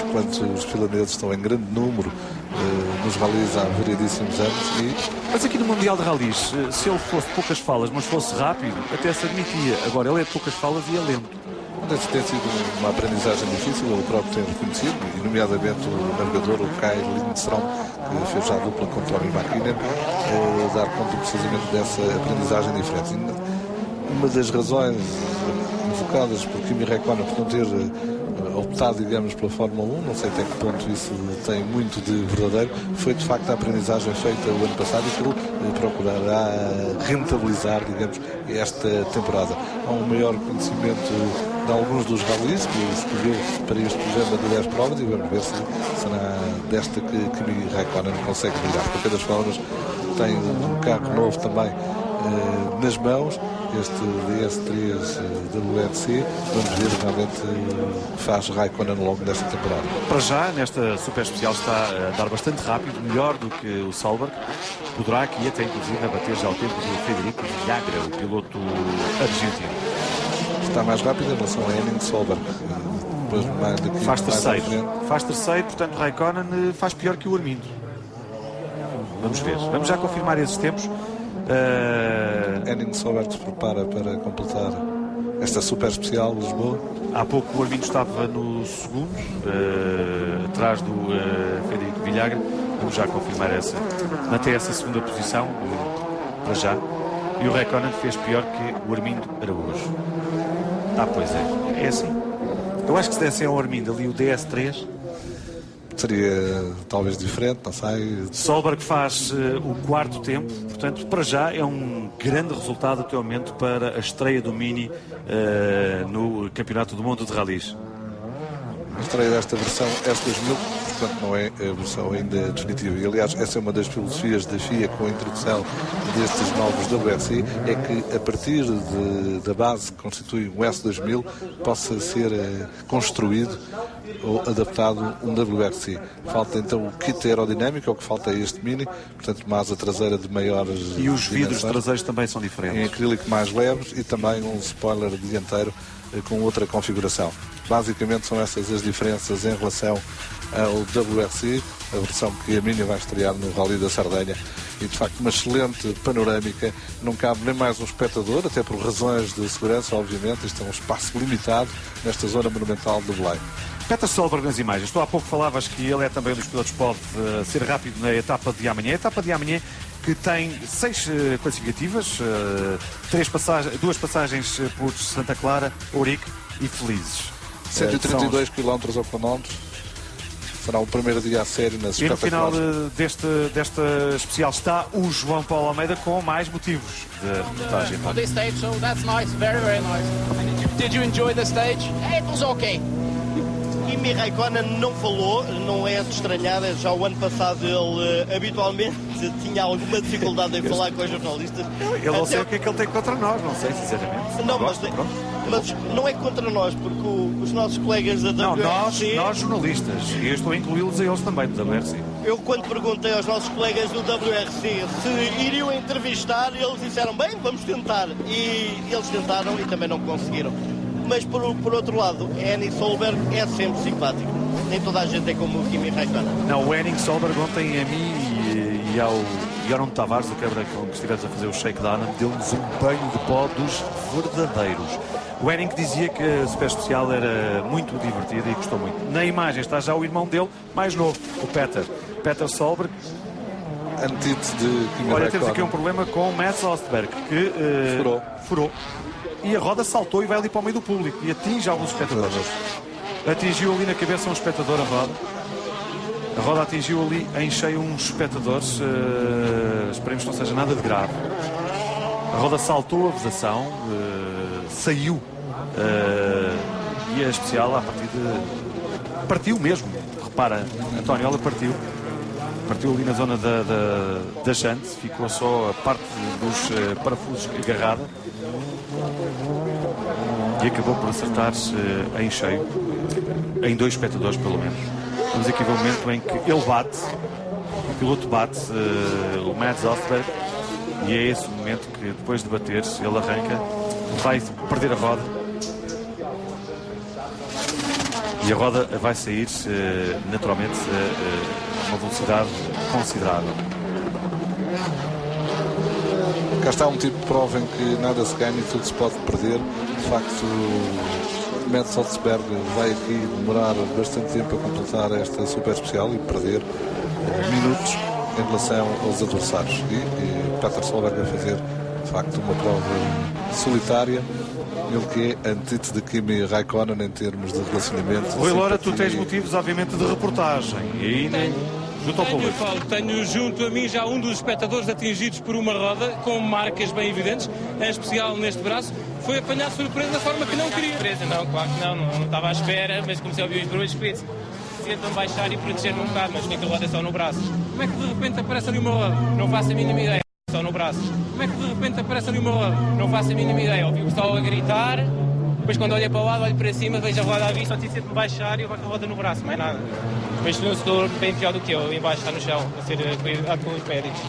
enquanto os finlandeses estão em grande número nos ralis há variedíssimos anos. Mas aqui no Mundial de Ralis, se ele fosse poucas falas, mas fosse rápido, até se admitia. Agora, ele é de poucas falas e é lento. Tem sido uma aprendizagem difícil, ele próprio tem reconhecido, e nomeadamente o navegador, o Kai Lindström, que fez já a dupla com Tommy Mäkinen, dar conta precisamente dessa aprendizagem diferente. Uma das razões invocadas por Kimi Raikkonen por não ter optado, digamos, pela Fórmula 1, não sei até que ponto isso tem muito de verdadeiro, foi de facto a aprendizagem feita o ano passado e que ele procurará rentabilizar, digamos, esta temporada. Há um maior conhecimento de alguns dos ralis que escolheu para este programa de 10 provas e vamos ver se será desta que Kimi Raikkonen consegue virar. De qualquer das formas, tem um carro novo também nas mãos, este DS3 WRC. Vamos ver realmente o que faz Raikkonen ao longo desta temporada. Para já, nesta super especial está a andar bastante rápido, melhor do que o Solberg. Poderá aqui até inclusive abater já o tempo do Federico Villagra, o piloto argentino. Está mais rápido em relação a Henning Solberg. Faz terceiro, portanto Raikkonen faz pior que o Armindo. Vamos ver, vamos já confirmar esses tempos. Henning Solberg se prepara para completar esta super especial de Lisboa. Há pouco o Armindo estava no segundo, atrás do Federico Villagra. Vamos já confirmar até essa segunda posição, para já. E o Raikkonen fez pior que o Armindo Araújo. Pois é assim. Eu acho que se desse ao Armindo ali o DS3 seria talvez diferente, não sei. Solberg faz o quarto tempo, portanto para já é um grande resultado até o momento para a estreia do Mini no Campeonato do Mundo de Ralis. A estreia desta versão S2000, portanto não é a versão ainda definitiva. E aliás, essa é uma das filosofias da FIA com a introdução destes novos WRC, é que a partir da base que constitui um S2000 possa ser construído ou adaptado um WRC. Falta então o kit aerodinâmico, é o que falta a este Mini, portanto uma asa traseira de maiores e os vidros traseiros também são diferentes. Em acrílico mais leves e também um spoiler dianteiro com outra configuração. Basicamente são essas as diferenças em relação ao WRC, a versão que a Mini vai estrear no Rally da Sardenha. E de facto uma excelente panorâmica, não cabe nem mais um espectador, até por razões de segurança, obviamente. Isto é um espaço limitado nesta zona monumental de Belém. Peter Solberg nas imagens. Tu há pouco falavas que ele é também um dos pilotos que pode ser rápido na etapa de amanhã. A etapa de amanhã que tem 6 classificativas, 2 passagens por Santa Clara, Ourique e Felizes. 132 km ao cronómetro. Será o primeiro dia a sério nas espetaculares. E no final desta especial está o João Paulo Almeida com mais motivos de reportagem. This stage, so that's nice, very nice. Did you enjoy the stage? It was okay. Kimi Raikkonen não falou, não é de estranhar, já o ano passado ele habitualmente tinha alguma dificuldade em falar com os jornalistas. Eu não sei o que é que ele tem contra nós, não sei, sinceramente. Não, mas não é contra nós, porque os nossos colegas da WRC... Não, nós jornalistas, e eu estou a incluí-los a eles também do WRC. Eu quando perguntei aos nossos colegas do WRC se iriam entrevistar, eles disseram, bem, vamos tentar. E eles tentaram e também não conseguiram. Mas por outro lado, Henning Solberg é sempre simpático. Nem toda a gente é como o Kimi Raikkonen. Não, o Henning Solberg ontem a mim e ao Nuno Tavares, do quebra com que estivemos a fazer o shakedown, deu-nos um banho de pó dos verdadeiros. O Henning dizia que a super especial era muito divertida e gostou muito. Na imagem está já o irmão dele, mais novo, o Peter Solberg. Antítese de Kimi Raikkonen. Olha, temos aqui um problema com o Mats Ostberg, que furou. E a roda saltou e vai ali para o meio do público e atinge alguns espectadores. Atingiu ali na cabeça um espectador a roda. A roda atingiu ali em cheio uns espectadores. Esperemos que não seja nada de grave. A roda saltou a vedação, saiu e a especial a partir de... partiu mesmo. Repara, António, ela partiu ali na zona da jante, ficou só a parte dos parafusos agarrada e acabou por acertar em cheio, em 2 espectadores pelo menos. Vamos aqui ver o momento em que ele bate, o piloto bate, o Mads Östberg, e é esse o momento que depois de bater ele arranca, vai perder a roda e a roda vai sair naturalmente a uma velocidade considerável. Cá está um tipo de prova em que nada se ganha e tudo se pode perder. De facto, Mads Östberg vai aqui demorar bastante tempo a completar esta super especial e perder minutos em relação aos adversários. E Petter Solberg vai fazer, de facto, uma prova solitária. Ele que é antítese de Kimi Raikkonen em termos de relacionamento. Rui Loura, tu tens motivos, obviamente, de reportagem. E junto ao público. Tenho junto a mim já um dos espectadores atingidos por uma roda, com marcas bem evidentes, em especial neste braço. Foi apanhado surpresa da forma que não queria. Surpresa, não, claro que não estava à espera, mas comecei a ouvir os barulhos, tentam baixar e proteger-me um bocado, mas aquela roda é só no braço. Como é que de repente aparece ali uma roda? Não faço a mínima ideia, só no braço. Como é que de repente aparece ali uma roda? Não faço a mínima ideia, ouvi o pessoal a gritar, depois quando olhei para o lado, olho para cima, vejo a roda à vista, só tive de baixar e eu bato a roda no braço, mais nada. Depois tinha um setor bem pior do que eu, embaixo está no chão, a ser cuidado com os médicos.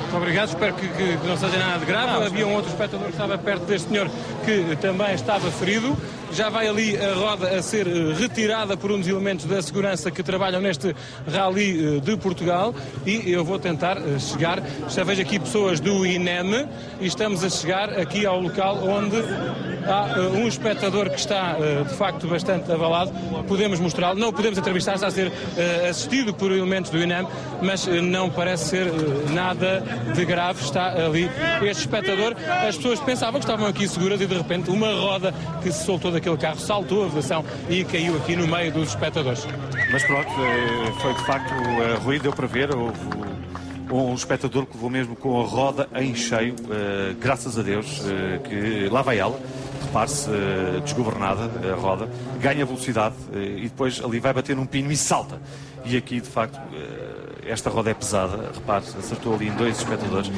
Muito obrigado, espero que não seja nada de grave. Havia um outro espectador que estava perto deste senhor que também estava ferido. Já vai ali a roda a ser retirada por um dos elementos da segurança que trabalham neste Rally de Portugal e eu vou tentar chegar. Já vejo aqui pessoas do INEM e estamos a chegar aqui ao local onde há um espectador que está de facto bastante abalado. Podemos mostrá-lo, não o podemos entrevistar, está a ser assistido por elementos do INEM, mas não parece ser nada de grave. Está ali este espectador. As pessoas pensavam que estavam aqui seguras e de repente uma roda que se soltou daquele carro saltou a vedação e caiu aqui no meio dos espectadores. Mas pronto, foi de facto ruído, deu para ver. Houve um espectador que levou mesmo com a roda em cheio, graças a Deus, que lá vai ela. Repare-se, desgovernada a roda, ganha velocidade e depois ali vai bater num pino e salta. E aqui, de facto, esta roda é pesada. Repare, acertou ali em 2 espectadores.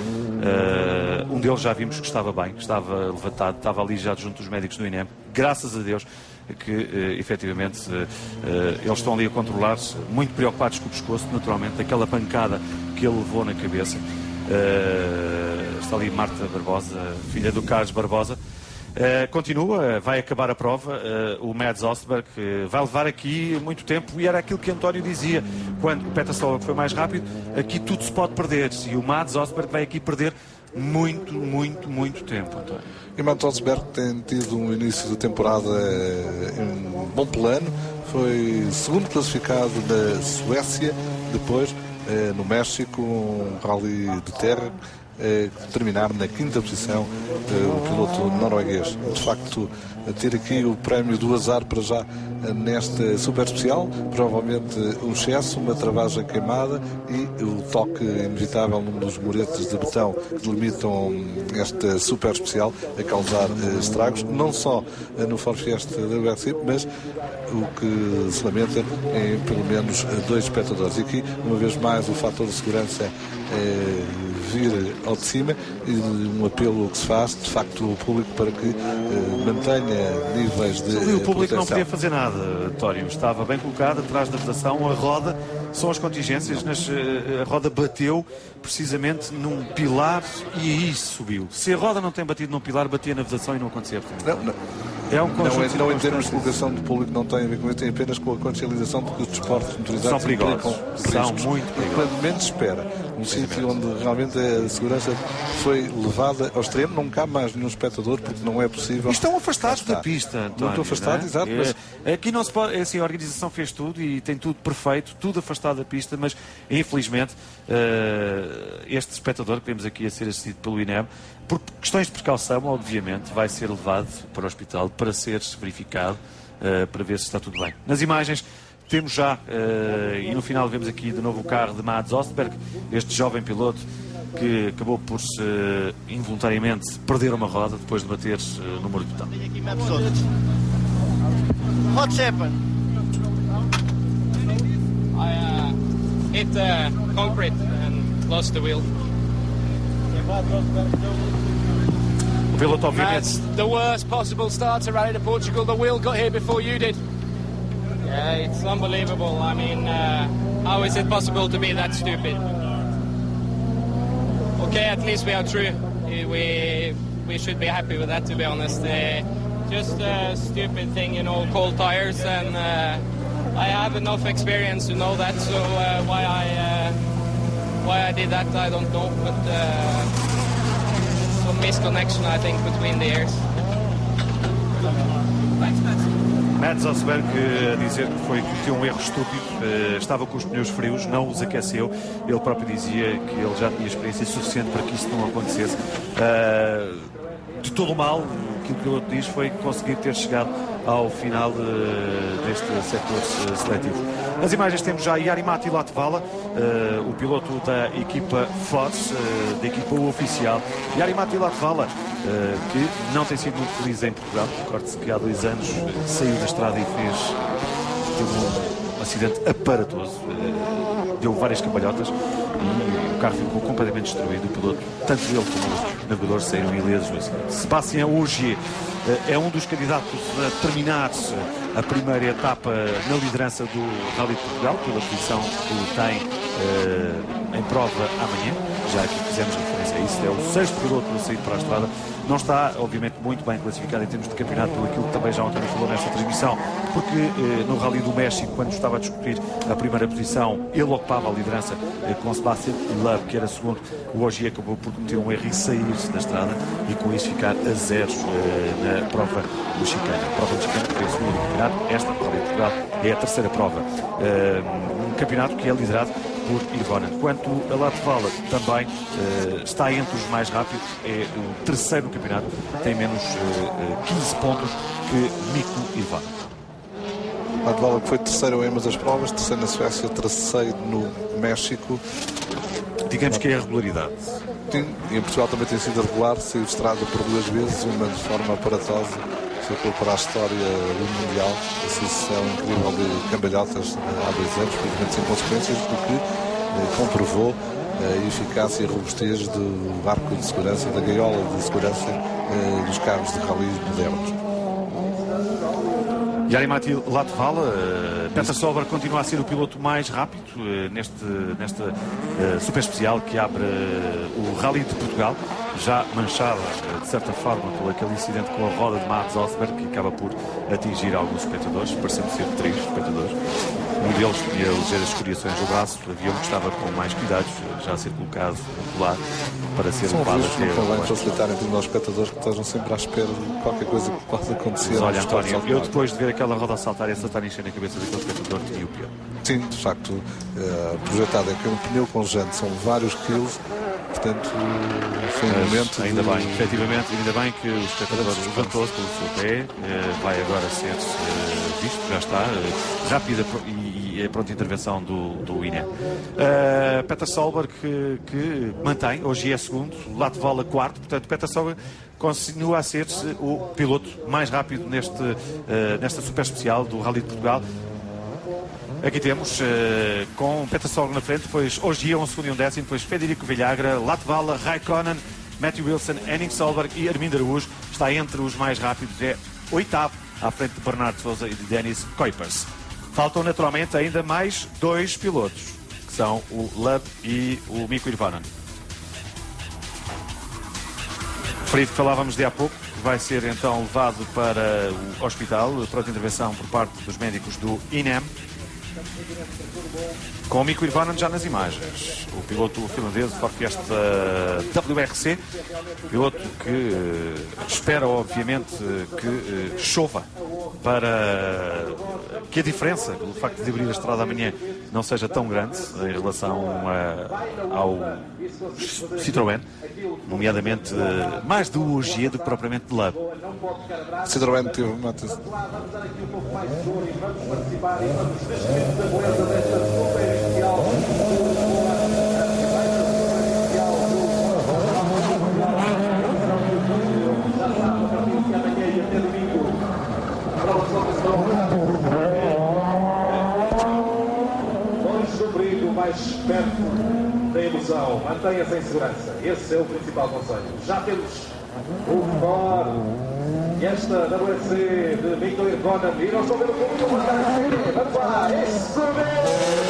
Um deles já vimos que estava bem, que estava levantado, estava ali já junto dos médicos do INEM. Graças a Deus que, efetivamente, eles estão ali a controlar-se, muito preocupados com o pescoço, naturalmente, aquela pancada que ele levou na cabeça. Está ali Marta Barbosa, filha do Carlos Barbosa. Continua, vai acabar a prova. O Mads Östberg vai levar aqui muito tempo e era aquilo que António dizia quando o Petter Solberg foi mais rápido. Aqui tudo se pode perder e o Mads Östberg vai aqui perder muito tempo, António. E Mads Östberg tem tido um início de temporada em um bom plano. Foi segundo classificado na Suécia, depois no México, um rally de terra. Terminar na 5ª posição o piloto norueguês. De facto, ter aqui o prémio do azar para já nesta super especial, provavelmente um excesso, uma travagem queimada e o toque inevitável num dos muretes de betão que limitam esta super especial a causar estragos, não só no Ford Fiesta da WRC, mas o que se lamenta em pelo menos 2 espectadores. E aqui, uma vez mais, o fator de segurança vir ao de cima e um apelo que se faz, de facto, ao público para que mantenha níveis de o público proteção. Não podia fazer nada, António. Estava bem colocado atrás da vedação. A roda são as contingências. A roda bateu precisamente num pilar e aí subiu. Se a roda não tem batido num pilar, batia na vedação e não acontecia. Não. É um conjunto não em termos de colocação de público, não tem a ver com isso, tem apenas com a consciencialização de que os desportos motorizados são perigosos. São muito perigosos. E quando menos se espera, um sítio onde realmente a segurança foi levada ao extremo, não cabe mais nenhum espectador, porque não é possível. E estão afastados da pista, António. Muito afastados, exato. Mas... Aqui não se pode, assim, a organização fez tudo e tem tudo perfeito, tudo afastado da pista, mas infelizmente este espectador que vemos aqui a ser assistido pelo INEM, por questões de precaução, obviamente, vai ser levado para o hospital para ser verificado, para ver se está tudo bem. Nas imagens temos já, e no final vemos aqui de novo o carro de Mads Ostberg, este jovem piloto que acabou por involuntariamente perder uma roda depois de bater no muro de botão. What's happened? I hit concrete and lost the wheel. O piloto, obviamente... That's the worst possible start to Rally to Portugal. The wheel got here before you did. Yeah, it's unbelievable. I mean, how is it possible to be that stupid? Okay, at least we are true. We should be happy with that, to be honest. Just a stupid thing, you know, cold tires, and I have enough experience to know that. So why I did that, I don't know. But some misconnection, I think, between the ears. Mads Ostberg a dizer que cometeu um erro estúpido, estava com os pneus frios, não os aqueceu. Ele próprio dizia que ele já tinha experiência suficiente para que isso não acontecesse. De todo o mal, aquilo que o piloto diz foi conseguir ter chegado ao final deste setor seletivo. Nas imagens temos já Jari-Matti Latvala, o piloto da equipa Force, da equipa oficial. Jari-Matti Latvala, que não tem sido muito feliz em Portugal. Recorde-se que há 2 anos saiu da estrada e teve um acidente aparatoso, deu várias cambalhotas e o carro ficou completamente destruído. O piloto, tanto ele como o navegador, saíram ilesos. Sebastian Ogier é um dos candidatos a terminar a primeira etapa na liderança do Rally de Portugal, pela posição que tem em prova amanhã. Já aqui fizemos referência a isso. É o 6º piloto a sair para a estrada. Não está, obviamente, muito bem classificado em termos de campeonato, pelo aquilo que também já ontem falou nesta transmissão, porque no Rally do México, quando estava a discutir a primeira posição, ele ocupava a liderança com Sebastian Loeb, que era segundo. O Ogier acabou por cometer um erro e sair da estrada e com isso ficar a 0 na prova mexicana. A prova mexicana foi a segunda do campeonato. Esta, o Rally de Portugal, é a terceira prova. Um campeonato que é liderado por Irvonen. Quanto a Latvala, também está entre os mais rápidos, é o terceiro no campeonato, tem menos 15 pontos que Mikko Irvonen. Latvala que foi terceiro em ambas as provas, terceiro na Suécia, terceiro no México. Digamos que é a regularidade. Sim, e em Portugal também tem sido regular, saiu de estrada por 2 vezes, uma de forma aparatosa. Ficou para a história do Mundial, a sucessão incrível de cambalhotas há 2 anos, praticamente sem consequências, o que comprovou a eficácia e a robustez do arco de segurança, da gaiola de segurança dos carros de rally modernos. Jari-Matti Latvala, Peter Solberg continua a ser o piloto mais rápido nesta super especial que abre o Rally de Portugal, já manchada de certa forma por aquele incidente com a roda de Mads Ostberg, que acaba por atingir alguns espectadores, parecendo ser 3 espectadores. Um deles tinha ligeiras escoriações do braço, havia um que estava com mais cuidados, já a ser colocado no colar para ser levado até o convém facilitar entre nós espectadores que estejam sempre à espera de qualquer coisa que possa acontecer. Mas olha, António, eu depois de ver aquela roda a saltar e acertar encher na cabeça daquele espectador, tinha o pior. Sim, de facto, projetado é que um pneu com gente são vários quilos, portanto foi um momento. Ainda bem, efetivamente, ainda bem que o espectador levantou-se pelo seu pé, vai agora ser visto, já está, rápida e a pronta intervenção do INE. Peter Solberg que mantém, hoje é segundo, Latvala quarto, portanto Peter Solberg continua a ser o piloto mais rápido nesta super especial do Rally de Portugal. Aqui temos com Peter Solberg na frente, depois Ogier, um segundo e um décimo, depois Federico Villagra, Latvala, Raikkonen, Matthew Wilson, Henning Solberg e Armindo Araújo. Está entre os mais rápidos, é 8º, à frente de Bernardo Souza e de Dennis Kuipers. Faltam naturalmente ainda mais 2 pilotos, que são o Loeb e o Mikko Irvonen. Referido que falávamos de há pouco, que vai ser então levado para o hospital, pronta intervenção por parte dos médicos do INEM, com o Mikko Irvonen já nas imagens. O piloto finlandês de Ford Fiesta WRC, piloto que espera obviamente que chova, para que a diferença, o facto de abrir a estrada amanhã não seja tão grande em relação ao Citroën, nomeadamente mais do Ogier do que propriamente de Lub. Citroën teve uma mais perto da emoção, mantenha-se em segurança, esse é o principal conselho. Já temos o Ford e esta WRC de Victor Irvonen e nós vamos ver o público fantástico. Vamos lá, isso mesmo!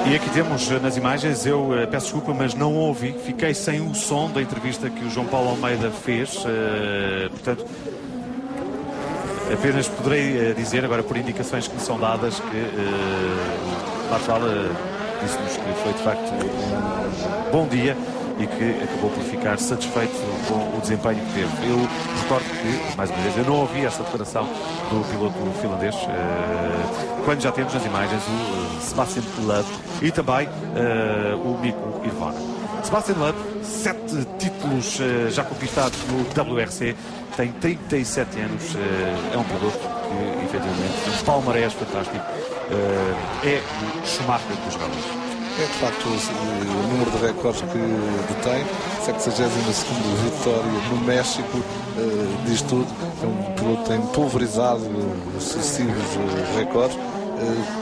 E aqui temos nas imagens, eu peço desculpa, mas não ouvi, fiquei sem o som da entrevista que o João Paulo Almeida fez, portanto, apenas poderei dizer, agora por indicações que me são dadas, que o Bartolomeu disse-nos que foi de facto um bom dia e que acabou por ficar satisfeito com o desempenho que teve. Eu recordo que, mais uma vez, eu não ouvi esta declaração do piloto finlandês, quando já temos nas imagens o Sebastian Loeb e também o Mikko Hirvonen. Sebastian Loeb, 7 títulos já conquistados no WRC, tem 37 anos, é um piloto que, efetivamente, um palmarés fantástico, é o Schumacher dos rallies. É de facto o número de recordes que detém, 72ª vitória no México, diz tudo. É um piloto que tem pulverizado sucessivos recordes,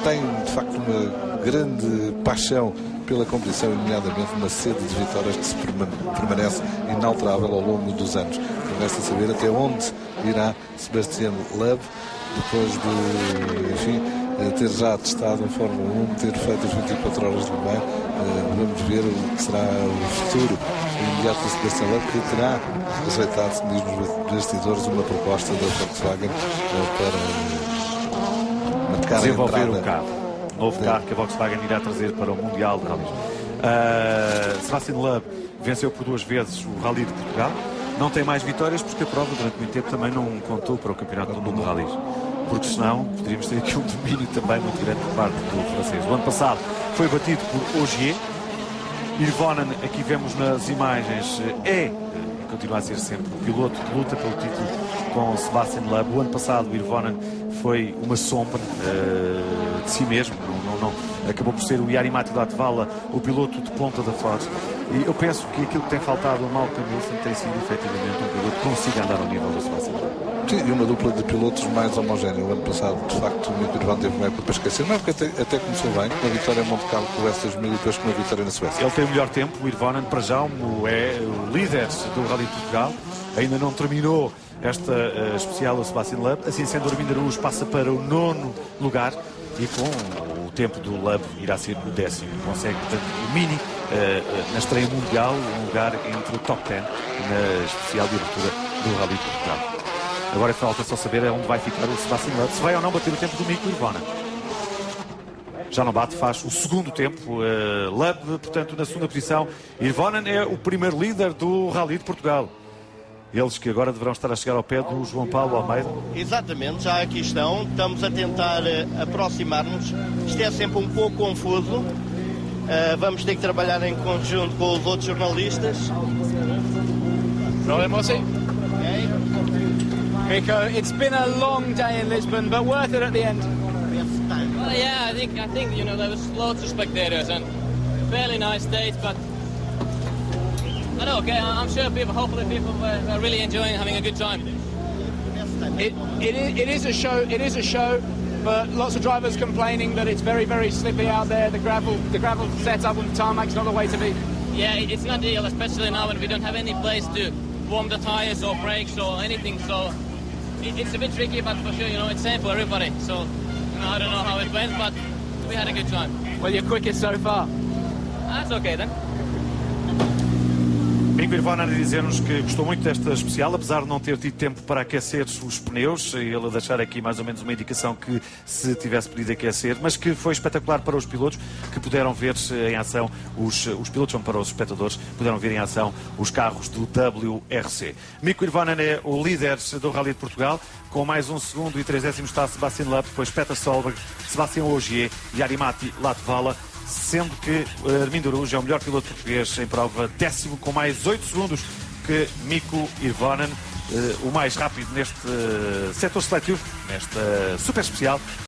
tem de facto uma grande paixão pela competição, nomeadamente uma sede de vitórias que se permanece inalterável ao longo dos anos. Resta saber até onde irá Sebastian Loeb, depois de, enfim, ter já testado a Fórmula 1, ter feito as 24 horas de Le Mans. Vamos ver o que será o futuro imediato de Sebastian Loeb, que terá ajeitado, se diz nos bastidores, uma proposta da Volkswagen para marcar desenvolver a entrada. um carro, novo carro que a Volkswagen irá trazer para o Mundial de Rallys. Sebastian Loeb venceu por 2 vezes o Rally de Portugal. Não tem mais vitórias porque a prova durante muito tempo também não contou para o Campeonato do Mundo de Rallys, porque senão poderíamos ter aqui um domínio também muito grande por parte do francês. O ano passado foi batido por Ogier. Hirvonen, aqui vemos nas imagens, continua a ser sempre o piloto que luta pelo título com Sebastian Loeb. O ano passado o Hirvonen foi uma sombra de si mesmo, acabou por ser o Jari-Matti Latvala, o piloto de ponta da Ford. E eu penso que aquilo que tem faltado a Malcolm Wilson tem sido efetivamente um piloto que consiga andar ao nível do Sebastian Loeb. Sim, e uma dupla de pilotos mais homogénea. O ano passado, de facto, o Mikko Hirvonen teve uma época para esquecer, não é porque até começou bem, com a vitória em Monte Carlo com o S2000 e depois com a vitória na Suécia. Ele tem o melhor tempo, o Hirvonen, para já é o líder do Rally de Portugal, ainda não terminou esta especial o Sebastian Loeb, assim sendo o Armindo Araújo passa para o 9º lugar e com o tempo do Loeb irá ser o 10º. Consegue, portanto, o Mini na estreia mundial, um lugar entre o top 10 na especial de abertura do Rally de Portugal. Agora falta só saber onde vai ficar o Sebastian Loeb, se vai ou não bater o tempo do Mikko Hirvonen. Já não bate, faz o 2º tempo. Loeb, portanto, na 2ª posição. Hirvonen é o primeiro líder do Rally de Portugal. Eles que agora deverão estar a chegar ao pé do João Paulo Almeida. Exatamente, já aqui estão. Estamos a tentar aproximar-nos. Isto é sempre um pouco confuso. Vamos ter que trabalhar em conjunto com os outros jornalistas. Robert Mossy. Mikko, it's been a long day in Lisbon, but worth it at the end. Well, yeah, I think there was lots of spectators and fairly nice days, but okay, I'm sure hopefully people are really enjoying having a good time. It is a show. It is a show, but lots of drivers complaining that it's very, very slippy out there. The gravel setup on the tarmac's not the way to be. Yeah, it's not ideal, especially now when we don't have any place to warm the tires or brakes or anything. So it's a bit tricky, but for sure, it's same for everybody. So I don't know how it went, but we had a good time. Well, you're quickest so far. That's okay then. Mikko Mikko Hirvonen a dizer-nos que gostou muito desta especial, apesar de não ter tido tempo para aquecer os pneus, ele a deixar aqui mais ou menos uma indicação que se tivesse podido aquecer, mas que foi espetacular para os pilotos que puderam ver em ação, os pilotos são para os espectadores, puderam ver em ação os carros do WRC. Mikko Hirvonen é o líder do Rally de Portugal, com mais 1 segundo e 3 décimos está Sebastian Loeb, depois Peter Solberg, Sebastian Ogier e Ari-Matti Latvala, sendo que Armindo Araújo é o melhor piloto português em prova, 10º com mais 8 segundos que Mikko Hirvonen, o mais rápido neste setor seletivo, nesta super especial.